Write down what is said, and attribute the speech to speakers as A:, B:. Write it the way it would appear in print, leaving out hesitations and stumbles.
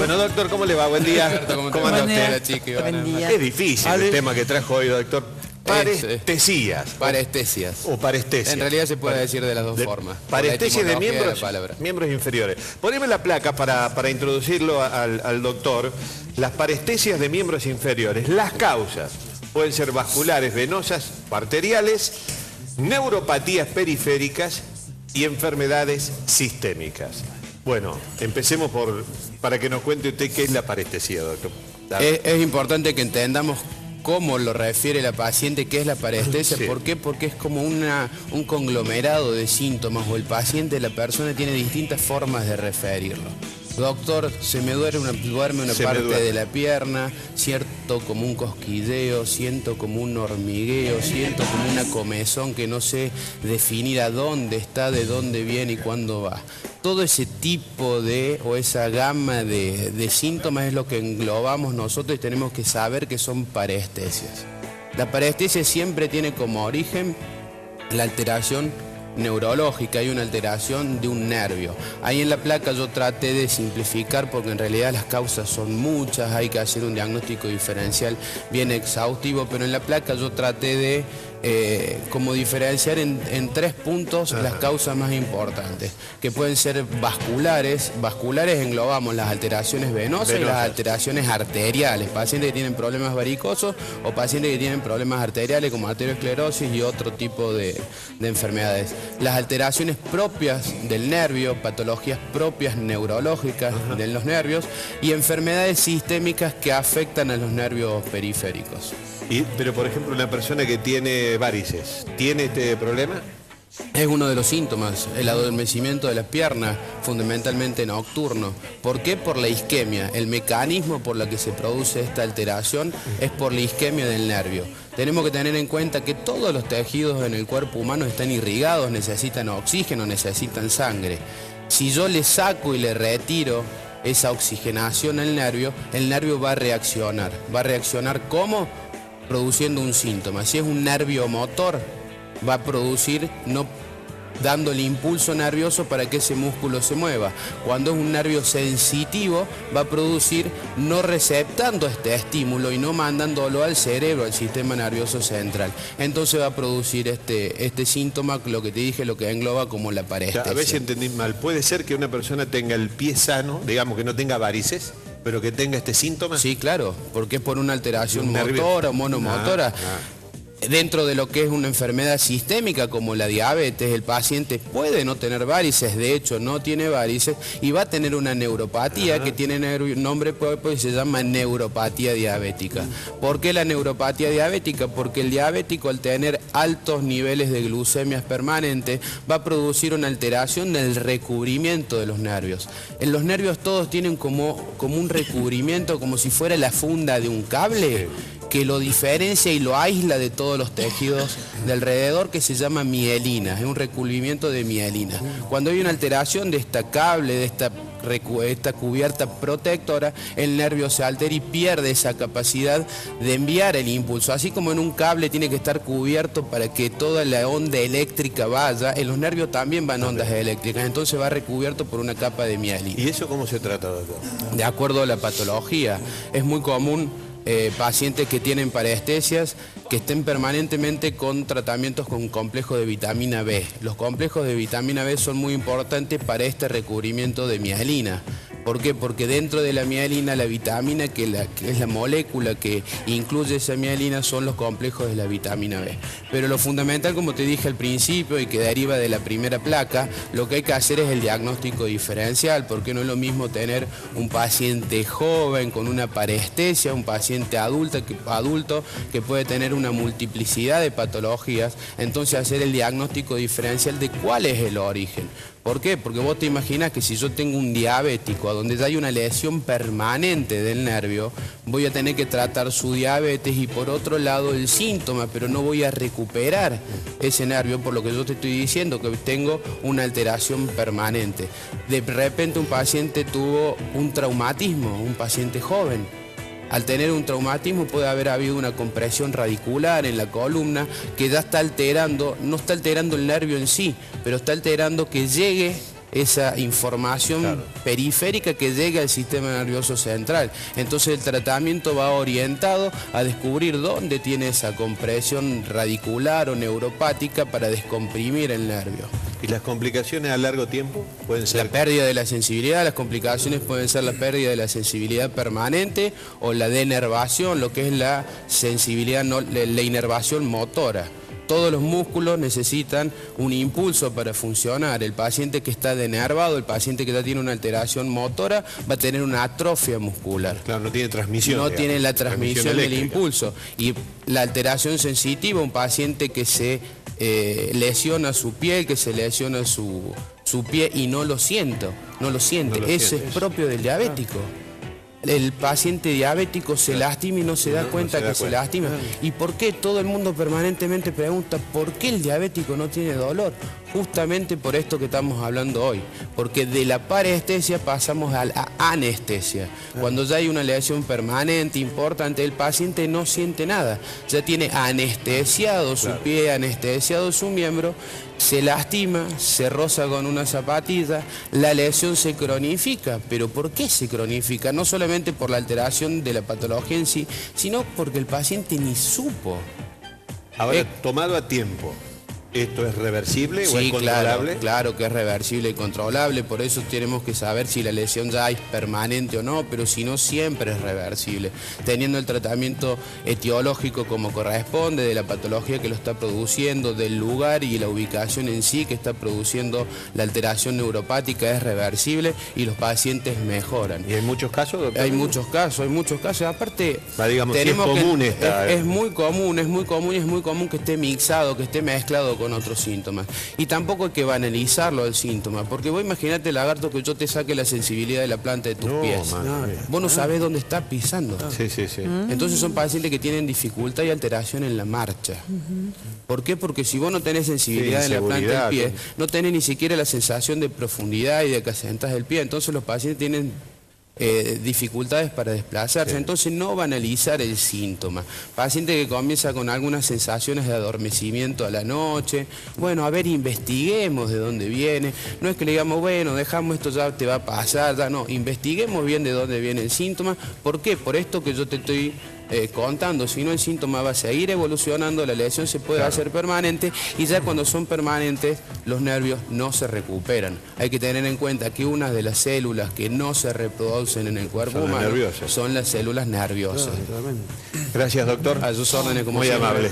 A: Bueno, doctor, ¿cómo le va? Buen día.
B: ¿Cómo anda usted, chica?
A: Buen día. Es difícil el tema que trajo hoy, doctor. Parestesias.
B: Parestesias.
A: O parestesias.
B: En realidad se puede decir de las dos formas.
A: Parestesias de miembros inferiores. Poneme la placa para introducirlo al doctor. Las parestesias de miembros inferiores. Las causas pueden ser vasculares, venosas, arteriales, neuropatías periféricas y enfermedades sistémicas. Bueno, empecemos para que nos cuente usted qué es la parestesia, doctor.
B: Es importante que entendamos cómo lo refiere la paciente, qué es la parestesia.
A: Sí.
B: ¿Por qué? Porque es como un conglomerado de síntomas, o el paciente, la persona tiene distintas formas de referirlo. Doctor, se me duerme una parte de la pierna, siento como un cosquilleo, siento como un hormigueo, siento como una comezón que no sé definir a dónde está, de dónde viene y cuándo va. Todo ese tipo o esa gama de síntomas es lo que englobamos nosotros y tenemos que saber que son parestesias. La parestesia siempre tiene como origen la alteración neurológica, hay una alteración de un nervio. Ahí en la placa yo traté de simplificar porque en realidad las causas son muchas, hay que hacer un diagnóstico diferencial bien exhaustivo, pero en la placa yo traté de como diferenciar en 3 puntos las causas más importantes, que pueden ser vasculares. Vasculares englobamos las alteraciones venosas y las alteraciones arteriales, pacientes que tienen problemas varicosos o pacientes que tienen problemas arteriales como arteriosclerosis y otro tipo de enfermedades. Las alteraciones propias del nervio, patologías propias neurológicas de los nervios y enfermedades sistémicas que afectan a los nervios periféricos.
A: Pero, por ejemplo, una persona que tiene varices, ¿tiene este problema?
B: Es uno de los síntomas, el adormecimiento de las piernas, fundamentalmente nocturno. ¿Por qué? Por la isquemia. El mecanismo por el que se produce esta alteración es por la isquemia del nervio. Tenemos que tener en cuenta que todos los tejidos en el cuerpo humano están irrigados, necesitan oxígeno, necesitan sangre. Si yo le saco y le retiro esa oxigenación al nervio, el nervio va a reaccionar. ¿Va a reaccionar cómo? Produciendo un síntoma. Si es un nervio motor, va a producir dando el impulso nervioso para que ese músculo se mueva. Cuando es un nervio sensitivo, va a producir no receptando este estímulo y no mandándolo al cerebro, al sistema nervioso central. Entonces va a producir este síntoma, lo que te dije, lo que engloba como la parestesia.
A: A ver si entendí mal. ¿Puede ser que una persona tenga el pie sano, digamos que no tenga varices, pero que tenga este síntoma?
B: Sí, claro, porque es por una alteración motora o monomotora. Dentro de lo que es una enfermedad sistémica como la diabetes, el paciente puede no tener varices, de hecho no tiene varices, y va a tener una neuropatía que tiene nombre propio y se llama neuropatía diabética. ¿Por qué la neuropatía diabética? Porque el diabético, al tener altos niveles de glucemias permanentes, va a producir una alteración del recubrimiento de los nervios. En los nervios todos tienen como un recubrimiento, como si fuera la funda de un cable, que lo diferencia y lo aísla de todos los tejidos de alrededor, que se llama mielina, es un recubrimiento de mielina. Cuando hay una alteración de esta cable, de esta cubierta protectora, el nervio se altera y pierde esa capacidad de enviar el impulso. Así como en un cable tiene que estar cubierto para que toda la onda eléctrica vaya, en los nervios también van ondas eléctricas, entonces va recubierto por una capa de mielina.
A: ¿Y eso cómo se trata, doctor?
B: De acuerdo a la patología, es muy común pacientes que tienen parestesias que estén permanentemente con tratamientos con complejos de vitamina B. Los complejos de vitamina B son muy importantes para este recubrimiento de mielina. ¿Por qué? Porque dentro de la mielina, la vitamina, que es la molécula que incluye esa mielina, son los complejos de la vitamina B. Pero lo fundamental, como te dije al principio y que deriva de la primera placa, lo que hay que hacer es el diagnóstico diferencial, porque no es lo mismo tener un paciente joven con una parestesia, un paciente adulto que puede tener una multiplicidad de patologías. Entonces hacer el diagnóstico diferencial de cuál es el origen. ¿Por qué? Porque vos te imaginás que si yo tengo un diabético donde ya hay una lesión permanente del nervio, voy a tener que tratar su diabetes y por otro lado el síntoma, pero no voy a recuperar ese nervio, por lo que yo te estoy diciendo, que tengo una alteración permanente. De repente un paciente tuvo un traumatismo, un paciente joven. Al tener un traumatismo puede haber habido una compresión radicular en la columna que ya está alterando, no está alterando el nervio en sí, pero está alterando que llegue esa información periférica que llega al sistema nervioso central. Entonces el tratamiento va orientado a descubrir dónde tiene esa compresión radicular o neuropática para descomprimir el nervio.
A: ¿Y las complicaciones a largo tiempo pueden ser?
B: La pérdida de la sensibilidad, las complicaciones pueden ser la pérdida de la sensibilidad permanente o la denervación, lo que es la sensibilidad, la inervación motora. Todos los músculos necesitan un impulso para funcionar. El paciente que está denervado, el paciente que ya tiene una alteración motora, va a tener una atrofia muscular.
A: Claro, no tiene transmisión.
B: No tiene la transmisión del impulso. Y la alteración sensitiva, un paciente que se lesiona su piel, que se lesiona su pie y no lo siente. Eso es propio del diabético. El paciente diabético se lastima y no se da cuenta que se lastima. ¿Y por qué? Todo el mundo permanentemente pregunta, ¿por qué el diabético no tiene dolor? Justamente por esto que estamos hablando hoy. Porque de la parestesia pasamos a la anestesia. Cuando ya hay una lesión permanente, importante, el paciente no siente nada. Ya tiene anestesiado su pie, anestesiado su miembro, se lastima, se roza con una zapatilla, la lesión se cronifica. ¿Pero por qué se cronifica? No solamente por la alteración de la patología en sí, sino porque el paciente ni supo.
A: Ahora, tomado a tiempo, ¿esto es reversible o es controlable?
B: Claro que es reversible y controlable, por eso tenemos que saber si la lesión ya es permanente o no, pero si no, siempre es reversible, teniendo el tratamiento etiológico como corresponde, de la patología que lo está produciendo, del lugar y la ubicación en sí que está produciendo la alteración neuropática, es reversible y los pacientes mejoran.
A: ¿Y hay muchos casos, doctor?
B: Hay muchos casos, aparte
A: digamos, tenemos si es común
B: es muy común que esté mixado, que esté mezclado con otros síntomas. Y tampoco hay que banalizarlo el síntoma, porque vos imaginate, lagarto, que yo te saque la sensibilidad de la planta de tus pies. Vos no sabés dónde estás pisando.
A: Sí.
B: Entonces son pacientes que tienen dificultad y alteración en la marcha. ¿Por qué? Porque si vos no tenés sensibilidad en la planta del pie, no tenés ni siquiera la sensación de profundidad y de que asentás el pie. Entonces los pacientes tienen dificultades para desplazarse, entonces no banalizar el síntoma. Paciente que comienza con algunas sensaciones de adormecimiento a la noche, bueno, a ver, investiguemos de dónde viene, no es que le digamos, bueno, dejamos esto, ya te va a pasar, ya no, investiguemos bien de dónde viene el síntoma. ¿Por qué? Por esto que yo te estoy contando, si no el síntoma va a seguir evolucionando, la lesión se puede hacer permanente y ya cuando son permanentes los nervios no se recuperan. Hay que tener en cuenta que una de las células que no se reproducen en el cuerpo humano son las células nerviosas.
A: Gracias, doctor.
B: A sus órdenes, como
A: muy
B: siempre.
A: amable.